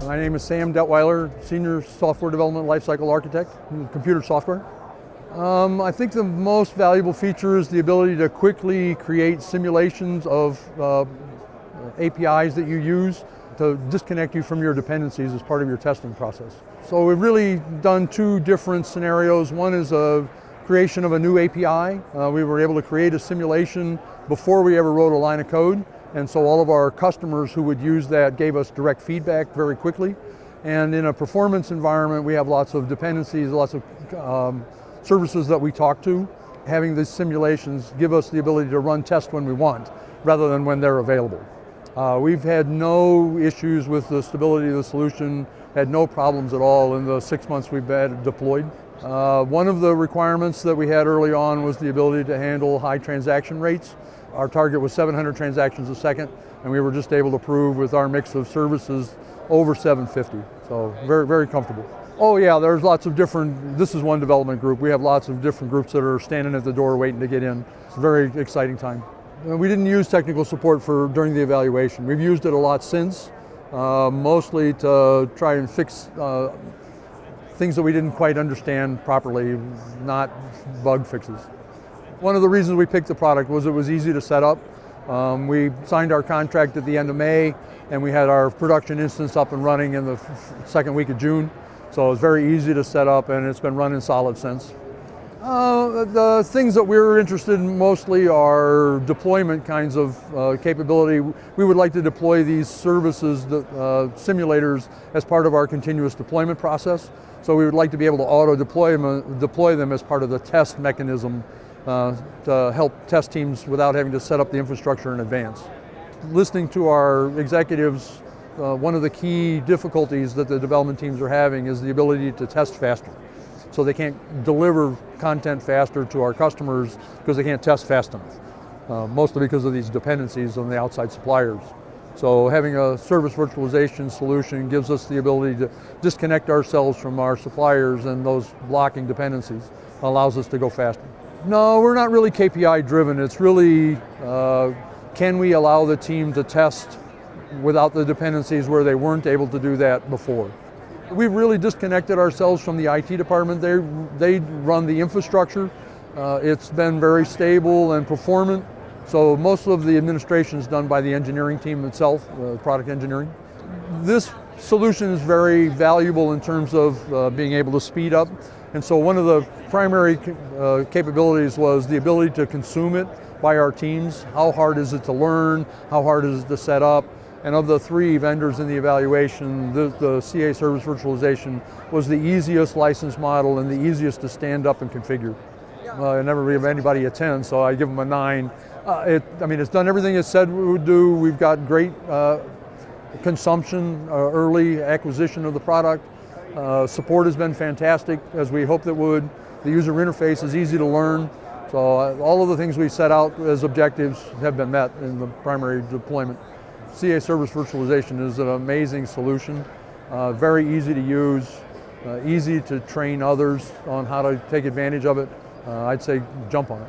My name is Sam Detweiler, Senior Software Development Lifecycle Architect in computer software. I think the most valuable feature is the ability to quickly create simulations of APIs that you use to disconnect you from your dependencies as part of your testing process. So we've really done two different scenarios. One is a creation of a new API. We were able to create a simulation before we ever wrote a line of code. And so all of our customers who would use that gave us direct feedback very quickly. And in a performance environment, we have lots of dependencies, lots of services that we talk to. Having these simulations give us the ability to run tests when we want, rather than when they're available. We've had no issues with the stability of the solution, had no problems at all in the 6 months we've had it deployed. One of the requirements that we had early on was the ability to handle high transaction rates. Our target was 700 transactions a second, and we were just able to prove with our mix of services over 750. So very, very comfortable. Oh yeah, there's lots of different, this is one development group. We have lots of different groups that are standing at the door waiting to get in. It's a very exciting time. We didn't use technical support during the evaluation. We've used it a lot since, mostly to try and fix things that we didn't quite understand properly, not bug fixes. One of the reasons we picked the product was it was easy to set up. We signed our contract at the end of May, and we had our production instance up and running in the second week of June. So it was very easy to set up, and it's been running solid since. The things that we're interested in mostly are deployment kinds of capability. We would like to deploy these services, simulators, as part of our continuous deployment process. So we would like to be able to auto-deploy them as part of the test mechanism to help test teams without having to set up the infrastructure in advance. Listening to our executives, one of the key difficulties that the development teams are having is the ability to test faster. So they can't deliver content faster to our customers because they can't test fast enough, mostly because of these dependencies on the outside suppliers. So having a service virtualization solution gives us the ability to disconnect ourselves from our suppliers and those blocking dependencies, allows us to go faster. No, we're not really KPI driven. It's really, can we allow the team to test without the dependencies where they weren't able to do that before? We've really disconnected ourselves from the IT department. They run the infrastructure. It's been very stable and performant. So most of the administration is done by the engineering team itself, product engineering. This solution is very valuable in terms of being able to speed up. And so one of the primary capabilities was the ability to consume it by our teams. How hard is it to learn? How hard is it to set up? And of the three vendors in the evaluation, the CA Service Virtualization was the easiest license model and the easiest to stand up and configure. I never give anybody a 10, so I give them a 9. It's done everything it said we would do. We've got great consumption, early acquisition of the product. Support has been fantastic, as we hoped it would. The user interface is easy to learn. So all of the things we set out as objectives have been met in the primary deployment. CA Service Virtualization is an amazing solution, very easy to use, easy to train others on how to take advantage of it. I'd say jump on it.